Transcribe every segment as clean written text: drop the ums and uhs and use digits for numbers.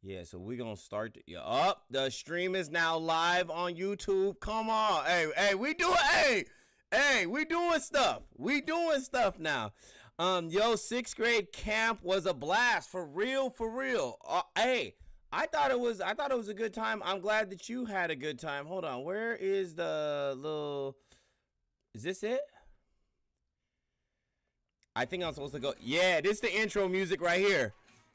Yeah, so we're gonna start. The stream is now live on YouTube. Come on, hey, we doing stuff. We doing stuff now. Yo, sixth grade camp was a blast for real, for real. Hey, I thought it was a good time. I'm glad that you had a good time. Hold on, where is the little? Is this it? I think I'm supposed to go. Yeah, this is the intro music right here.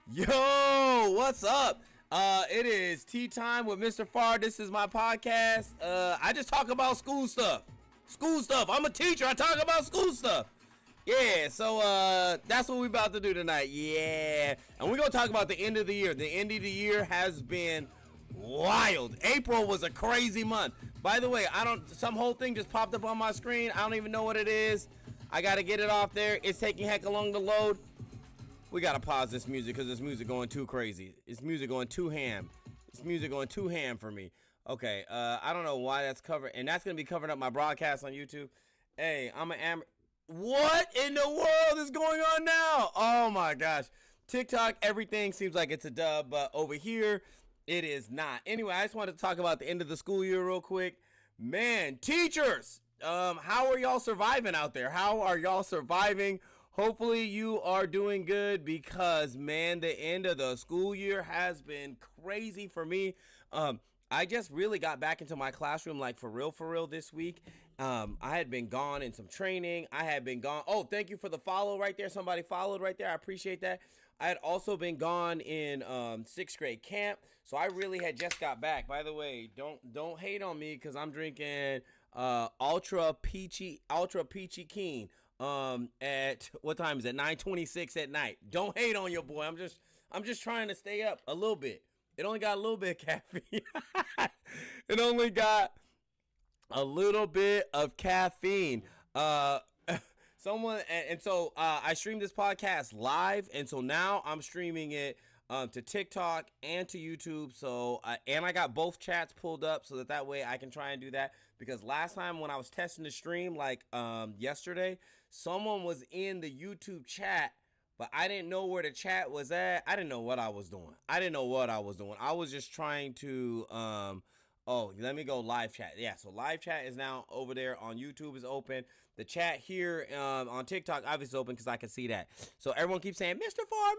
Yo, what's up? It is tea time with Mr. Farr. This is my podcast. I just talk about school stuff. School stuff. I'm a teacher. I talk about school stuff. Yeah, so that's what we about to do tonight. Yeah. And we're gonna talk about the end of the year. The end of the year has been wild. April was a crazy month. By the way, some whole thing just popped up on my screen. I don't even know what it is. I gotta get it off there. It's taking heck long to load. We gotta pause this music because this music going too crazy. It's music going too ham. It's music going too ham for me. Okay, I don't know why that's covered, and that's gonna be covering up my broadcast on YouTube. Hey, I'm an amateur. What in the world is going on now? Oh my gosh. TikTok, everything seems like it's a dub, but over here, it is not. Anyway, I just wanted to talk about the end of the school year real quick. Man, teachers, how are y'all surviving out there? How are y'all surviving? Hopefully you are doing good because, man, the end of the school year has been crazy for me. I just really got back into my classroom, like for real this week. I had been gone in some training. I had been gone. Oh, thank you for the follow right there. Somebody followed right there. I appreciate that. I had also been gone in sixth grade camp, so I really had just got back. By the way, don't hate on me because I'm drinking ultra peachy keen. At what time is it? 9:26 at night. Don't hate on your boy. I'm just trying to stay up a little bit. It only got a little bit of caffeine. It only got a little bit of caffeine. So I streamed this podcast live, and so now I'm streaming it to TikTok and to YouTube. So and I got both chats pulled up so that way I can try and do that, because last time when I was testing the stream, like yesterday, someone was in the YouTube chat, but I didn't know where the chat was at. I didn't know what I was doing. I was just trying to oh, let me go live chat. Yeah, so live chat is now over there on YouTube, is open. The chat here on TikTok obviously open because I can see that. So everyone keeps saying, Mr. Farr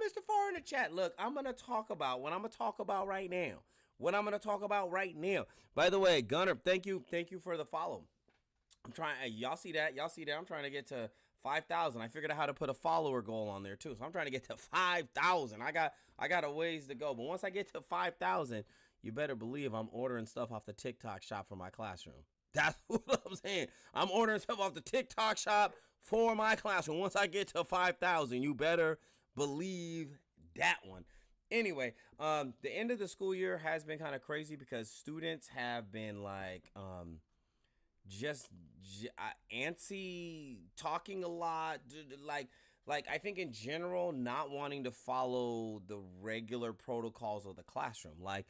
in the chat. Look, I'm going to talk about what I'm going to talk about right now. By the way, Gunner, thank you for the follow. I'm trying, y'all see that? I'm trying to get to 5,000. I figured out how to put a follower goal on there too. So I'm trying to get to 5,000. I got a ways to go. But once I get to 5,000, you better believe I'm ordering stuff off the TikTok shop for my classroom. That's what I'm saying. I'm ordering stuff off the TikTok shop for my classroom. Once I get to 5,000, you better believe that one. Anyway, the end of the school year has been kind of crazy because students have been like just antsy, talking a lot, like I think in general not wanting to follow the regular protocols of the classroom. Like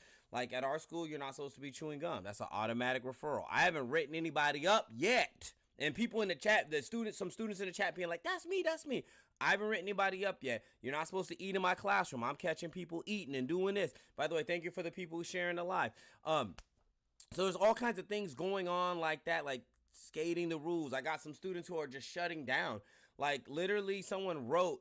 at our school, you're not supposed to be chewing gum. That's an automatic referral. I haven't written anybody up yet. And people in the chat, some students in the chat being like, that's me. I haven't written anybody up yet. You're not supposed to eat in my classroom. I'm catching people eating and doing this. By the way, thank you for the people who sharing the live. So there's all kinds of things going on like that, like skating the rules. I got some students who are just shutting down. Like literally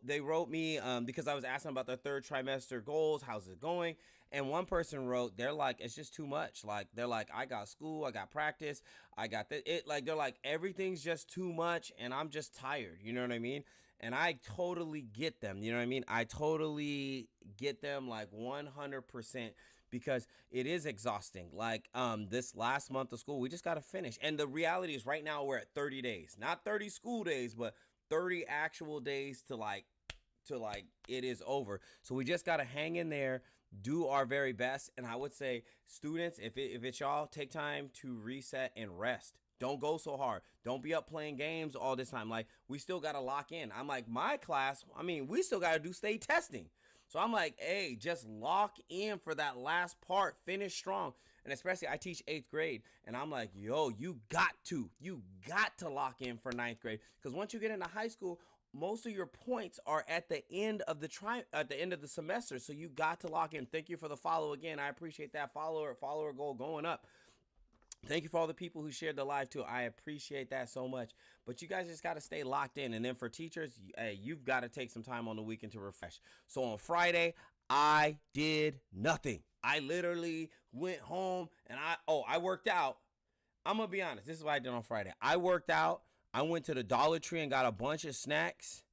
they wrote me because I was asking about their third trimester goals. How's it going? And one person wrote, they're like, it's just too much. Like, they're like, I got school, I got practice, I got they're like, everything's just too much and I'm just tired. You know what I mean? And I totally get them. You know what I mean? I totally get them like 100%. Because it is exhausting. Like this last month of school, we just got to finish. And the reality is right now we're at 30 days. Not 30 school days, but 30 actual days to it is over. So we just got to hang in there, do our very best. And I would say, students, if it's y'all, take time to reset and rest. Don't go so hard. Don't be up playing games all this time. Like, we still got to lock in. I'm like, my class, we still got to do state testing. So I'm like, hey, just lock in for that last part. Finish strong. And especially I teach 8th grade. And I'm like, yo, you got to lock in for 9th grade. Because once you get into high school, most of your points are at the end of at the end of the semester. So you got to lock in. Thank you for the follow again. I appreciate that follower goal going up. Thank you for all the people who shared the live too. I appreciate that so much. But you guys just got to stay locked in. And then for teachers, hey, you've got to take some time on the weekend to refresh. So on Friday, I did nothing. I literally went home and I worked out. I'm going to be honest. This is what I did on Friday. I worked out. I went to the Dollar Tree and got a bunch of snacks.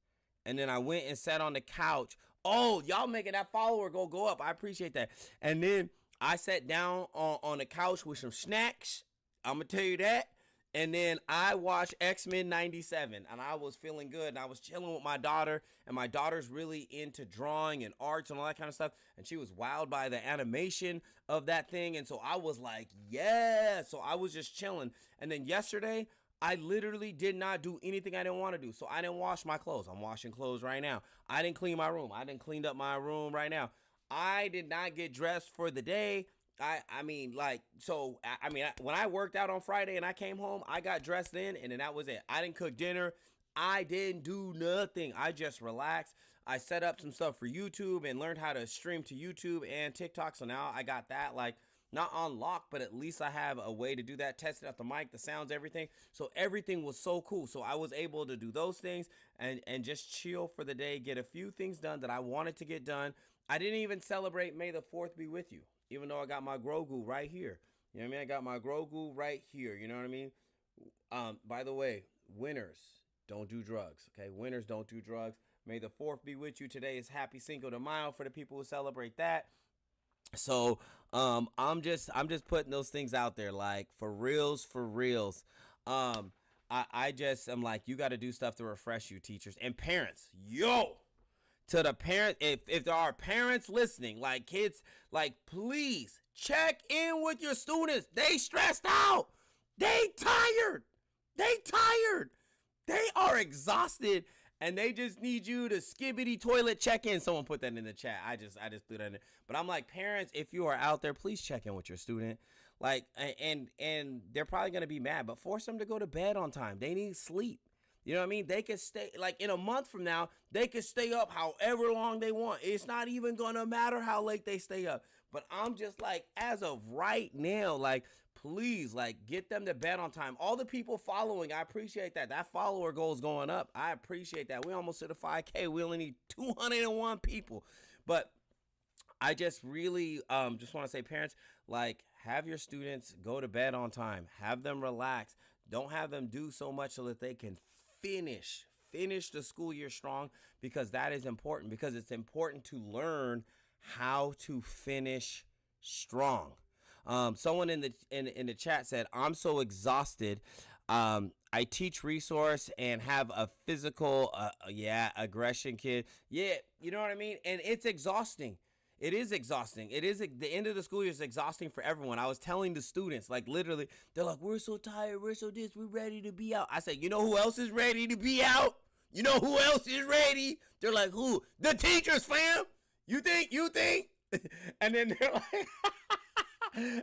And then I went and sat on the couch. Oh, y'all making that follower go up. I appreciate that. And then I sat down on the couch with some snacks. I'm going to tell you that. And then I watched X-Men 97, and I was feeling good. And I was chilling with my daughter, and my daughter's really into drawing and arts and all that kind of stuff. And she was wowed by the animation of that thing. And so I was like, yeah. So I was just chilling. And then yesterday, I literally did not do anything I didn't want to do. So I didn't wash my clothes. I'm washing clothes right now. I didn't clean my room. I didn't clean up my room right now. I did not get dressed for the day. When I worked out on Friday and I came home, I got dressed then, and then that was it. I didn't cook dinner. I didn't do nothing. I just relaxed. I set up some stuff for YouTube and learned how to stream to YouTube and TikTok. So now I got that not on lock, but at least I have a way to do that. Tested out the mic, the sounds, everything. So everything was so cool. So I was able to do those things and just chill for the day, get a few things done that I wanted to get done. I didn't even celebrate May the 4th be with you, even though I got my Grogu right here. You know what I mean? I got my Grogu right here. You know what I mean? By the way, winners don't do drugs. Okay, winners don't do drugs. May the 4th be with you. Today is Happy Cinco de Mayo for the people who celebrate that. So I'm just putting those things out there, like for reals. I just am like, you got to do stuff to refresh you, teachers and parents. Yo, to the parents, if there are parents listening, like kids, like please check in with your students. They stressed out. They tired. They are exhausted. And they just need you to skibbity toilet check in. Someone put that in the chat. I just threw that in there. But I'm like, parents, if you are out there, please check in with your student. Like, and they're probably going to be mad, but force them to go to bed on time. They need sleep. You know what I mean? They could stay, like in a month from now, they could stay up however long they want. It's not even going to matter how late they stay up. But I'm just like, as of right now, like, please, like, get them to bed on time. All the people following, I appreciate that. That follower goal is going up. I appreciate that. We almost hit a 5K. We only need 201 people. But I just really just want to say, parents, like, have your students go to bed on time. Have them relax. Don't have them do so much so that they can finish the school year strong, because that is important, because it's important to learn how to finish strong. Someone in the chat said, I'm so exhausted. I teach resource and have a physical, aggression kid. Yeah, you know what I mean? And it's exhausting. It is exhausting. It is the end of the school year is exhausting for everyone. I was telling the students, like literally, they're like, we're so tired. We're so this. We're ready to be out. I said, you know who else is ready to be out? You know who else is ready? They're like, who? The teachers, fam. You think? And then they're like,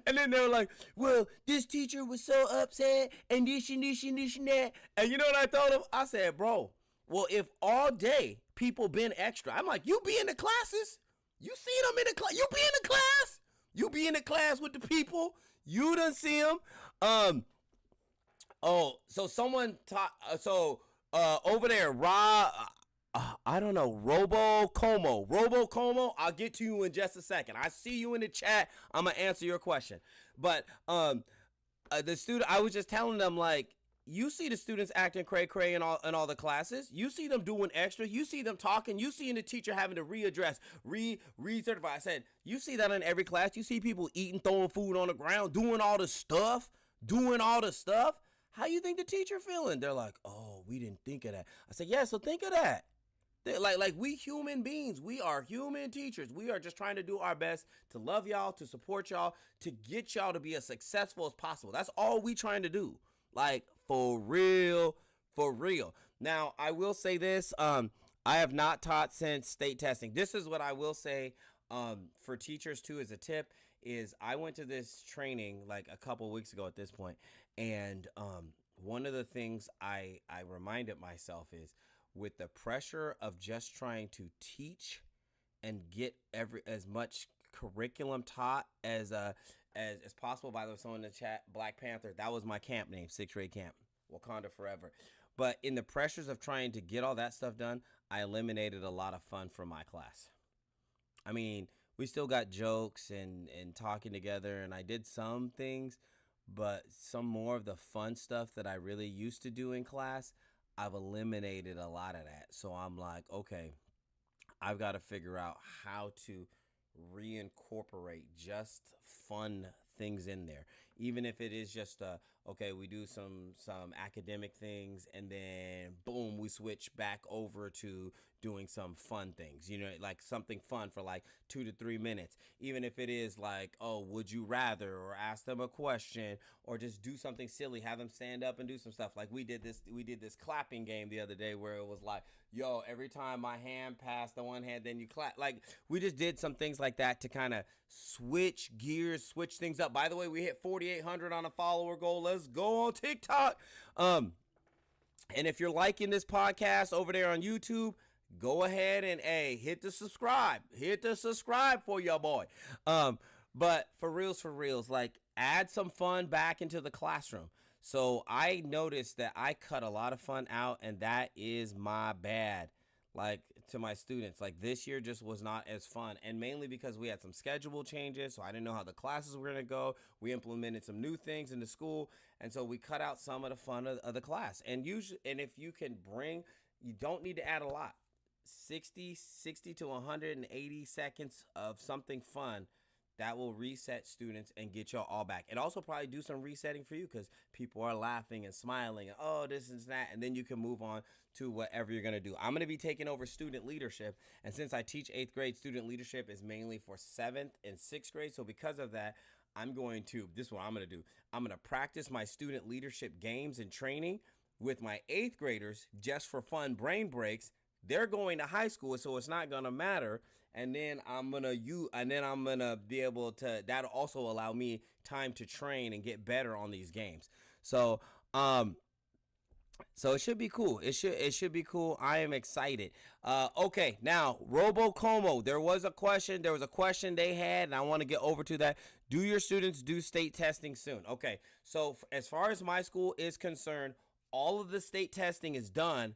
and then they were like, well, this teacher was so upset and this and that. And you know what I told them? I said, bro, well, if all day people been extra, I'm like, you be in the classes. You see them in the class. You be in the class. You be in the class with the people. You done see them. So someone taught. Over there, I don't know, Robo Como. I'll get to you in just a second. I see you in the chat. I'm gonna answer your question. But the student, I was just telling them, like, you see the students acting cray in all the classes. You see them doing extra. You see them talking. You see the teacher having to readdress, recertify. I said, you see that in every class. You see people eating, throwing food on the ground, doing all the stuff. How you think the teacher feeling? They're like, oh, we didn't think of that. I said, yeah, so think of that. Like we human beings, we are human teachers. We are just trying to do our best to love y'all, to support y'all, to get y'all to be as successful as possible. That's all we trying to do. Like, for real. Now, I will say this. I have not taught since state testing. This is what I will say for teachers, too, as a tip, is I went to this training like a couple weeks ago at this point, and one of the things I reminded myself is with the pressure of just trying to teach and get every as much curriculum taught as possible. By the way, someone in the chat, Black Panther, that was my camp name, sixth grade camp, Wakanda forever. But in the pressures of trying to get all that stuff done, I eliminated a lot of fun from my class. I mean, we still got jokes and talking together, and I did some things, but some more of the fun stuff that I really used to do in class, I've eliminated a lot of that. So I'm like, okay, I've got to figure out how to reincorporate just fun things in there, even if it is just okay, we do some academic things and then boom, we switch back over to doing some fun things, you know, like something fun for like 2 to 3 minutes, even if it is like, oh, would you rather, or ask them a question, or just do something silly, have them stand up and do some stuff. Like we did this clapping game the other day where it was like, yo, every time my hand passed the one hand, then you clap. Like we just did some things like that to kind of switch gears, switch things up. By the way, we hit 4,800 on a follower goal. Let's go on TikTok. And if you're liking this podcast over there on YouTube, go ahead and hit the subscribe. Hit the subscribe for your boy. But for reals, like add some fun back into the classroom. So I noticed that I cut a lot of fun out, and that is my bad. Like to my students, like this year just was not as fun, and mainly because we had some schedule changes, so I didn't know how the classes were gonna go. We implemented some new things in the school, and so we cut out some of the fun of the class. And usually, and if you can bring, you don't need to add a lot. 60 to 180 seconds of something fun that will reset students and get y'all all back. And also probably do some resetting for you because people are laughing and smiling and oh, this and that. And then you can move on to whatever you're going to do. I'm going to be taking over student leadership. And since I teach 8th grade, student leadership is mainly for 7th and 6th grade. So because of that, this is what I'm going to do. I'm going to practice my student leadership games and training with my 8th graders just for fun brain breaks. They're going to high school, so it's not going to matter. And then I'm gonna be able to, that'll also allow me time to train and get better on these games. So it should be cool. It should be cool. I am excited. Okay, now RoboComo, there was a question they had, and I want to get over to that. Do your students do state testing soon? Okay, so as far as my school is concerned, all of the state testing is done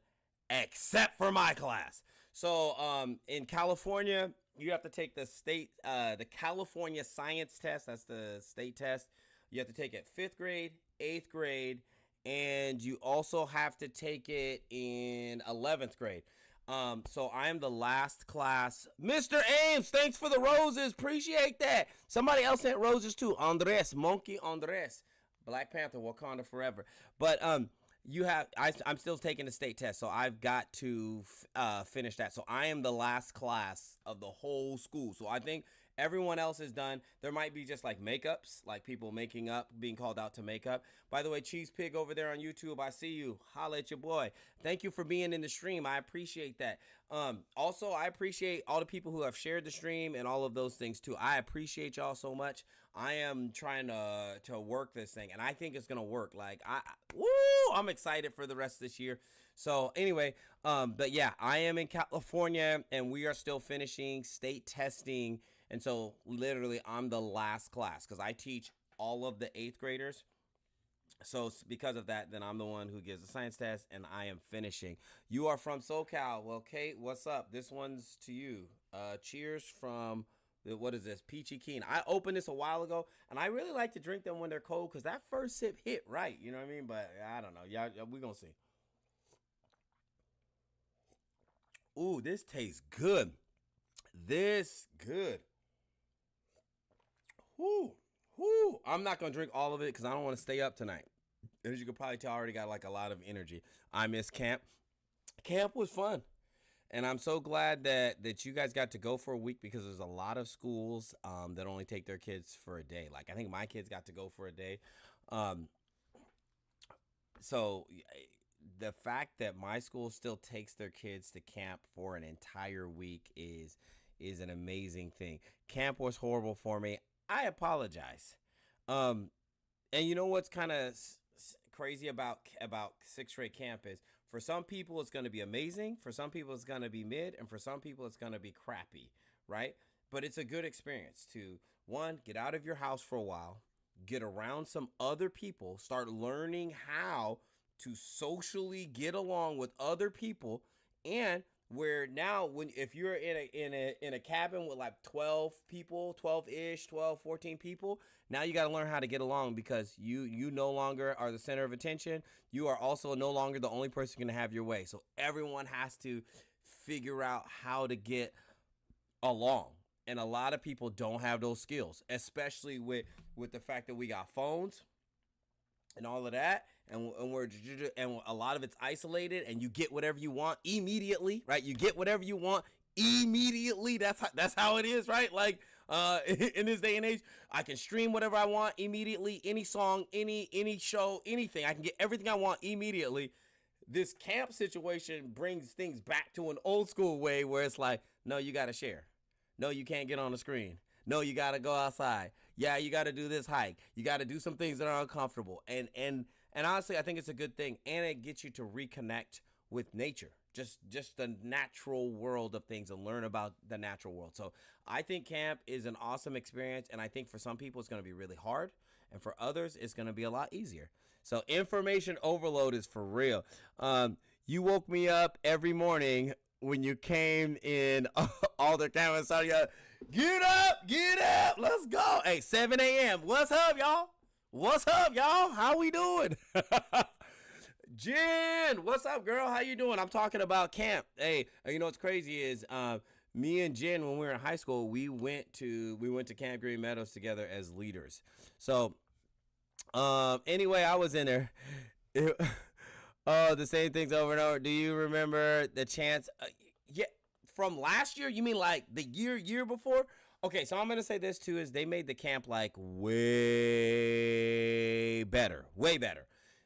except for my class. So in California, you have to take the California science test. That's the state test. You have to take it 5th grade, 8th grade, and you also have to take it in 11th grade. So I am the last class. Mr. Ames, thanks for the roses. Appreciate that. Somebody else sent roses too. Andres, Monkey Andres, Black Panther, Wakanda forever. But I'm still taking the state test, so I've got to finish that. So I am the last class of the whole school. So I think everyone else is done. There might be just like makeups, like people making up, being called out to makeup. By the way, Cheese Pig over there on YouTube, I see you. Holla at your boy. Thank you for being in the stream. I appreciate that. Also, I appreciate all the people who have shared the stream and all of those things too. I appreciate y'all so much. I am trying to work this thing, and I think it's gonna work. Like I'm excited for the rest of this year. So anyway, but yeah, I am in California, and we are still finishing state testing, and so literally I'm the last class because I teach all of the 8th graders. So because of that, then I'm the one who gives the science test, and I am finishing. You are from SoCal. Well, Kate, what's up? This one's to you. Cheers from, what is this? Peachy Keen. I opened this a while ago, and I really like to drink them when they're cold because that first sip hit right. You know what I mean? But I don't know. Yeah, we're going to see. Ooh, this tastes good. This good. Whoo. Whoo. I'm not going to drink all of it because I don't want to stay up tonight. As you can probably tell, I already got like a lot of energy. I miss camp. Camp was fun. And I'm so glad that you guys got to go for a week because there's a lot of schools that only take their kids for a day. Like I think my kids got to go for a day. So the fact that my school still takes their kids to camp for an entire week is an amazing thing. Camp was horrible for me. I apologize. And you know what's kind of crazy about 6th grade camp is For some people, it's going to be amazing. For some people, it's going to be mid. And for some people, it's going to be crappy, right? But it's a good experience to, one, get out of your house for a while, get around some other people, start learning how to socially get along with other people. And where now, when if you're in a cabin with like 12 people, 12-ish, 12, 14 people, now you got to learn how to get along, because you no longer are the center of attention. You are also no longer the only person going to have your way. So everyone has to figure out how to get along. And a lot of people don't have those skills, especially with the fact that we got phones and all of that, and a lot of it's isolated, and you get whatever you want immediately, right? You get whatever you want immediately. That's how it is, right? Like in this day and age, I can stream whatever I want immediately, any song, any show, anything. I can get everything I want immediately. This camp situation brings things back to an old school way where it's like, no, you got to share. No, you can't get on the screen. No, you got to go outside. Yeah, you got to do this hike. You got to do some things that are uncomfortable. And honestly, I think it's a good thing. And it gets you to reconnect with nature, just the natural world of things, and learn about the natural world. So I think camp is an awesome experience. And I think for some people, it's going to be really hard. And for others, it's going to be a lot easier. So information overload is for real. You woke me up every morning when you came in all the cameras started yelling, get up, let's go. Hey, 7 a.m. What's up, y'all? What's up, y'all? How we doing? Jen, what's up, girl? How you doing? I'm talking about camp. Hey, you know what's crazy is me and Jen, when we were in high school, we went to Camp Green Meadows together as leaders. So anyway, I was in there. Oh, the same things over and over. Do you remember the chants? Yeah, from last year? You mean like the year before? Okay, so I'm going to say this too, is they made the camp like way better.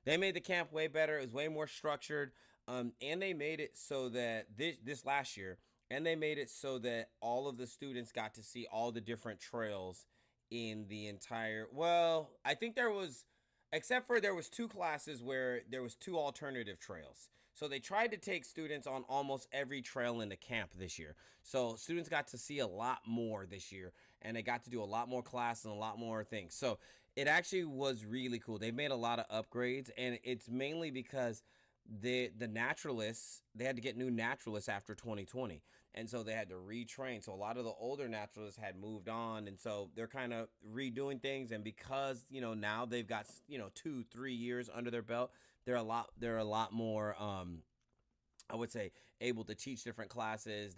They made the camp way better. It was way more structured. And they made it so that this last year, and they made it so that all of the students got to see all the different trails in the entire, well, I think there was, except for there was 2 classes where there was 2 alternative trails. So they tried to take students on almost every trail in the camp this year. So students got to see a lot more this year, and they got to do a lot more classes and a lot more things. So it actually was really cool. They made a lot of upgrades, and it's mainly because the naturalists, they had to get new naturalists after 2020. And so they had to retrain. So a lot of the older naturalists had moved on. And so they're kind of redoing things. And because, now they've got, 2-3 years under their belt, they're a lot more, I would say, able to teach different classes.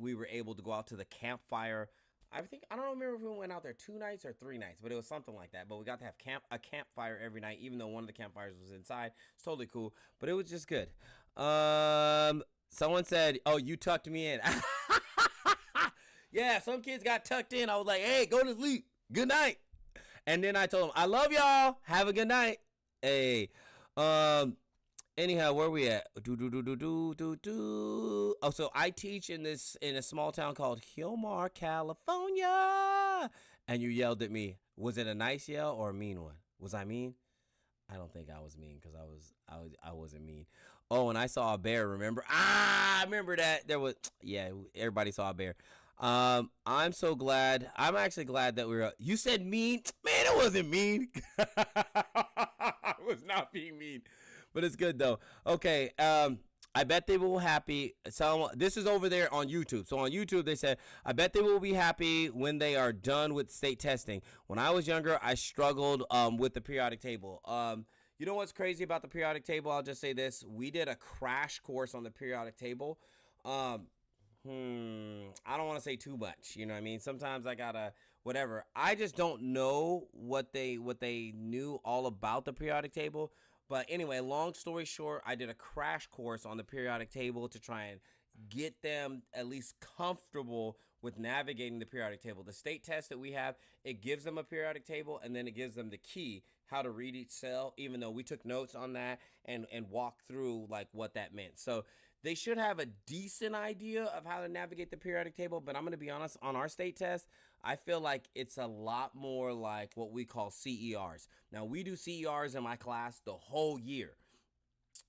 We were able to go out to the campfire. I don't remember if we went out there 2 nights or 3 nights, but it was something like that. But we got to have a campfire every night, even though one of the campfires was inside. It's totally cool, but it was just good. Someone said, "Oh, you tucked me in." Yeah, some kids got tucked in. I was like, "Hey, go to sleep. Good night." And then I told them, "I love y'all. Have a good night." Hey, anyhow, where we at? Oh, so I teach in a small town called Hillmar, California. And you yelled at me. Was it a nice yell or a mean one? Was I mean? I don't think I was mean, because I wasn't mean. Oh, and I saw a bear, remember? I remember that. Everybody saw a bear. I'm so glad. I'm actually glad that you said mean. Man, it wasn't mean. I was not being mean. But it's good, though. Okay, I bet they will be happy. So this is over there on YouTube. So on YouTube, they said, I bet they will be happy when they are done with state testing. When I was younger, I struggled with the periodic table. You know what's crazy about the periodic table? I'll just say this. We did a crash course on the periodic table. I don't want to say too much. You know what I mean? Sometimes I gotta, whatever. I just don't know what they knew all about the periodic table. But anyway, long story short, I did a crash course on the periodic table to try and get them at least comfortable with navigating the periodic table. The state test that we have, it gives them a periodic table, and then it gives them the key, how to read each cell, even though we took notes on that and walked through like what that meant. So they should have a decent idea of how to navigate the periodic table. But I'm going to be honest, on our state test, I feel like it's a lot more like what we call CERs. Now, we do CERs in my class the whole year.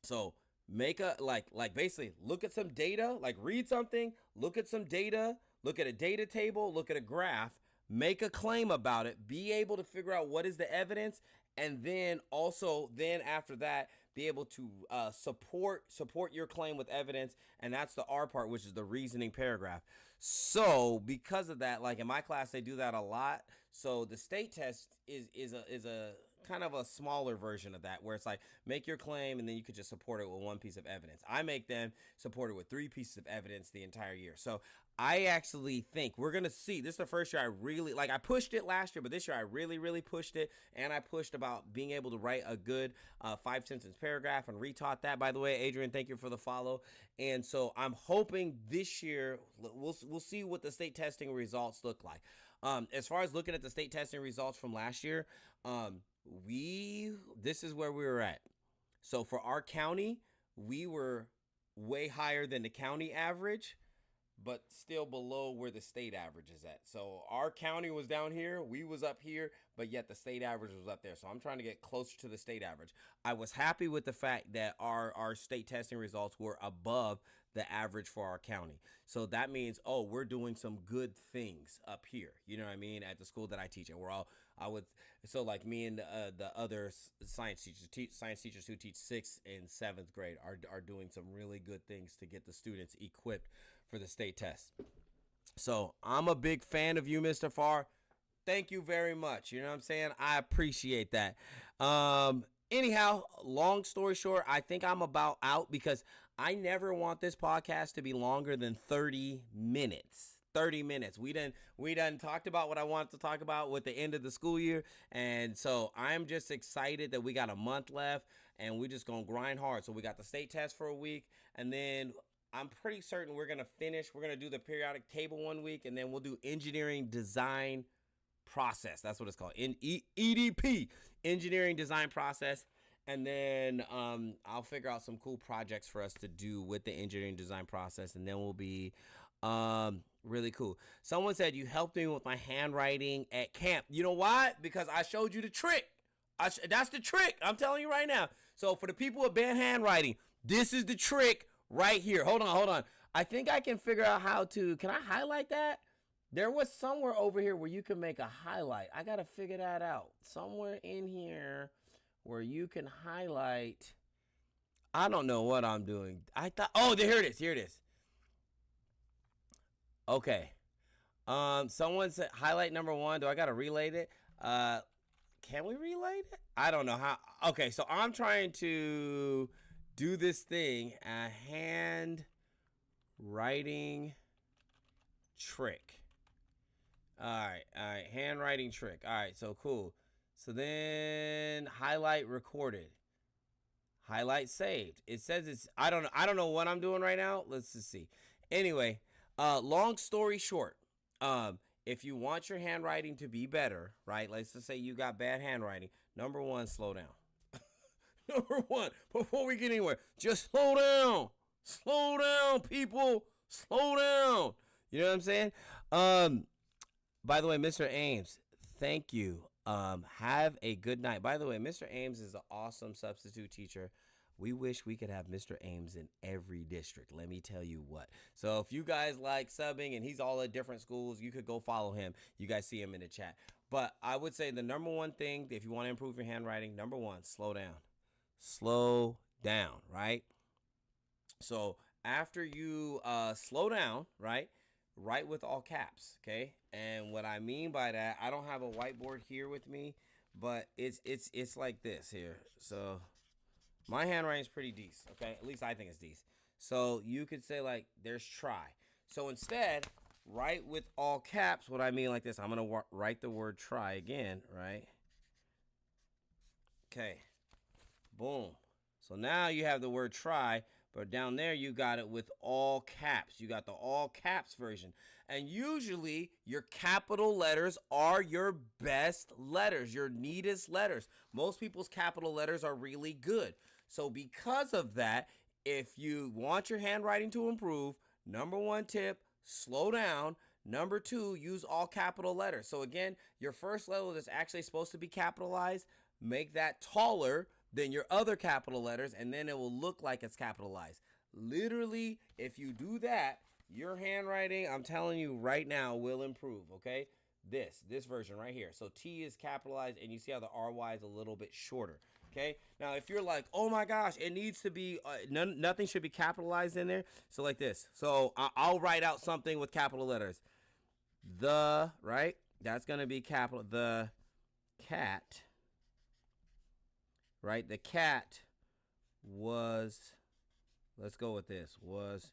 So make a like basically look at some data, like read something, look at some data, look at a data table, look at a graph, make a claim about it, be able to figure out what is the evidence, and then also then after that be able to support your claim with evidence, and that's the R part, which is the reasoning paragraph. So because of that, like in my class they do that a lot. So the state test is a kind of a smaller version of that, where it's like make your claim and then you could just support it with one piece of evidence. I make them support it with three pieces of evidence the entire year. So I actually think we're gonna see, this is the first year I really, like, I pushed it last year, but this year I really pushed it, and I pushed about being able to write a good 5 sentence paragraph and retaught that. By the way, Adrian, thank you for the follow. And so I'm hoping this year we'll see what the state testing results look like. As far as looking at the state testing results from last year, this is where we were at. So for our county, we were way higher than the county average, but still below where the state average is at. So our county was down here, we was up here, but yet the state average was up there. So I'm trying to get closer to the state average. I was happy with the fact that our state testing results were above the average for our county. So that means, oh, we're doing some good things up here. You know what I mean? At the school that I teach at, so like me and the other science teachers who teach 6th and 7th grade are doing some really good things to get the students equipped for the state test. So I'm a big fan of you, Mr. Farr. Thank you very much. You know what I'm saying? I appreciate that. Anyhow, long story short, I think I'm about out because I never want this podcast to be longer than 30 minutes. 30 minutes. We done talked about what I wanted to talk about with the end of the school year. And so I'm just excited that we got a month left and we're just going to grind hard. So we got the state test for a week, and then I'm pretty certain we're going to finish. We're going to do the periodic table 1 week, and then we'll do engineering design process. That's what it's called. EDP, engineering design process. And then I'll figure out some cool projects for us to do with the engineering design process, and then we'll be really cool. Someone said you helped me with my handwriting at camp. You know why? Because I showed you the trick. That's the trick. I'm telling you right now. So for the people with bad handwriting, this is the trick right here. Hold on. I think I can figure out how to. Can I highlight that? There was somewhere over here where you can make a highlight. I got to figure that out. Somewhere in here where you can highlight. I don't know what I'm doing. I thought, oh, here it is. Okay. Someone said highlight number 1. Do I got to relate it? Can we relate it? I don't know how. Okay, so I'm trying to do this thing, a handwriting trick. All right, handwriting trick. All right, so cool. So then highlight recorded, highlight saved. It says it's, I don't know what I'm doing right now. Let's just see. Anyway, long story short, if you want your handwriting to be better, right? Let's just say you got bad handwriting. Number 1, slow down. Number 1, before we get anywhere, just slow down. Slow down, people. Slow down. You know what I'm saying? By the way, Mr. Ames, thank you. Have a good night. By the way, Mr. Ames is an awesome substitute teacher. We wish we could have Mr. Ames in every district. Let me tell you what. So if you guys like subbing and he's all at different schools, you could go follow him. You guys see him in the chat. But I would say the number 1 thing, if you want to improve your handwriting, number 1, slow down. Slow down, right? So after you slow down, right, write with all caps, okay? And what I mean by that, I don't have a whiteboard here with me, but it's like this here. So my handwriting is pretty decent, okay? At least I think it's decent. So you could say, like, there's try. So instead, write with all caps. What I mean like this, I'm going to write the word try again, right? Okay. Boom. So now you have the word try, but down there you got it with all caps. You got the all caps version. And usually your capital letters are your best letters, your neatest letters. Most people's capital letters are really good. So because of that, if you want your handwriting to improve, number 1 tip, slow down. Number 2, use all capital letters. So again, your first letter that's actually supposed to be capitalized, make that taller, then your other capital letters, and then it will look like it's capitalized. Literally, if you do that, your handwriting, I'm telling you right now, will improve, okay? This version right here. So T is capitalized, and you see how the RY is a little bit shorter, okay? Now, if you're like, oh my gosh, it needs to be, nothing should be capitalized in there. So like this. So I'll write out something with capital letters. The, right? That's going to be capital. The cat, right? The cat was, let's go with this, was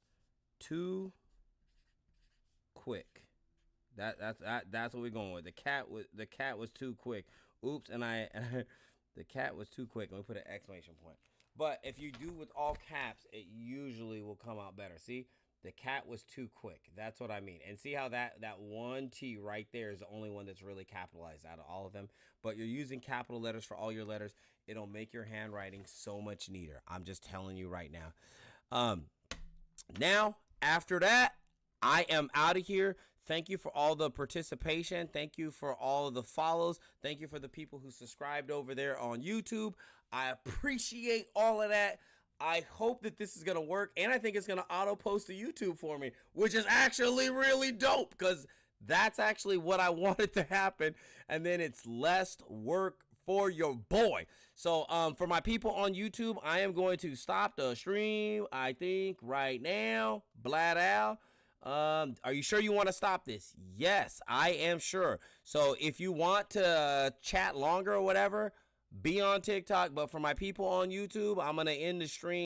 too quick. That's what we're going with. The cat was too quick. Oops, and the cat was too quick. Let me put an exclamation point. But if you do with all caps, it usually will come out better. See, the cat was too quick. That's what I mean. And see how that one T right there is the only one that's really capitalized out of all of them. But you're using capital letters for all your letters. It'll make your handwriting so much neater. I'm just telling you right now. Now, after that, I am out of here. Thank you for all the participation. Thank you for all of the follows. Thank you for the people who subscribed over there on YouTube. I appreciate all of that. I hope that this is going to work, and I think it's going to auto-post to YouTube for me, which is actually really dope because that's actually what I wanted to happen, and then it's less work for your boy. So for my people on YouTube, I am going to stop the stream, I think, right now. Blad Al. Are you sure you want to stop this? Yes, I am sure. So if you want to chat longer or whatever, be on TikTok. But for my people on YouTube, I'm going to end the stream.